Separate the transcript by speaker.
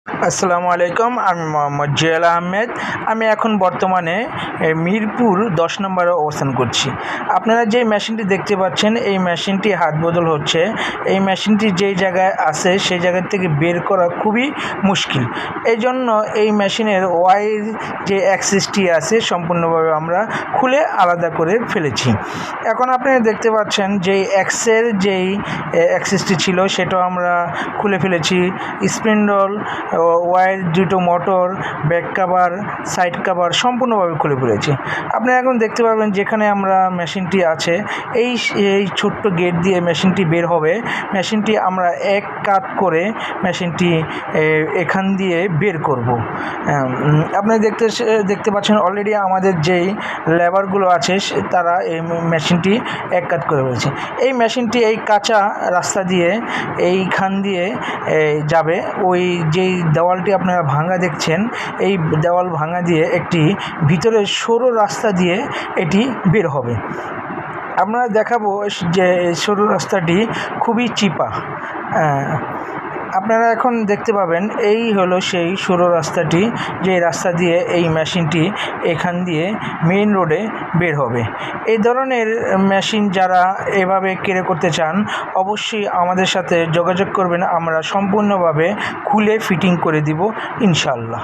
Speaker 1: আসসালামু আলাইকুম। আমি মোহাম্মদ জুয়েল আহমেদ। আমি এখন বর্তমানে মিরপুর 10 নম্বরে অবস্থান করছি। আপনারা যে মেশিনটি দেখতে পাচ্ছেন, এই মেশিনটি হাত বদল হচ্ছে। এই মেশিনটি যেই জায়গায় আছে সেই জায়গা থেকে বের করা খুবই মুশকিল। এই জন্য এই মেশিনের ওয়াইর যে অ্যাক্সেসটি আছে সম্পূর্ণভাবে আমরা খুলে আলাদা করে ফেলেছি। এখন আপনারা দেখতে পাচ্ছেন যে এক্সের যেই অ্যাক্সেসটি ছিল সেটাও আমরা খুলে ফেলেছি। স্পিন্ডল, ওয়াইর, দুটো motor, back cover, side cover সম্পূর্ণভাবে খুলে ফেলেছি। আপনারা এখন দেখতে পাবেন যেখানে আমরা মেশিনটি আছে এই ছোট্ট গেট দিয়ে মেশিনটি বের হবে। মেশিনটি আমরা এক কাত করে মেশিনটি এখান দিয়ে বের করব। আপনারা দেখতে পাচ্ছেন অলরেডি আমাদের যেই লেবারগুলো আছে তারা এই মেশিনটি এক কাত করে ফেলেছে। এই মেশিনটি এই কাঁচা রাস্তা দিয়ে এইখান দিয়ে যাবে। ওই যেই দেওয়ালটি আপনারা ভাঙা দেখছেন, এই দেওয়াল ভাঙা দিয়ে একটি ভিতরে সরু রাস্তা দিয়ে এটি বের হবে। আমরা দেখাবো যে সরু রাস্তাটি খুবই চিপা। আপনারা এখন দেখতে পাবেন এই হলো সেই সরু রাস্তাটি, যে রাস্তা দিয়ে এই মেশিনটি এখান দিয়ে মেইন রোডে বের হবে। এই ধরনের মেশিন যারা এভাবে ক্রয় করতে চান অবশ্যই আমাদের সাথে যোগাযোগ করবেন। আমরা সম্পূর্ণভাবে খুলে ফিটিং করে দিব ইনশাআল্লাহ।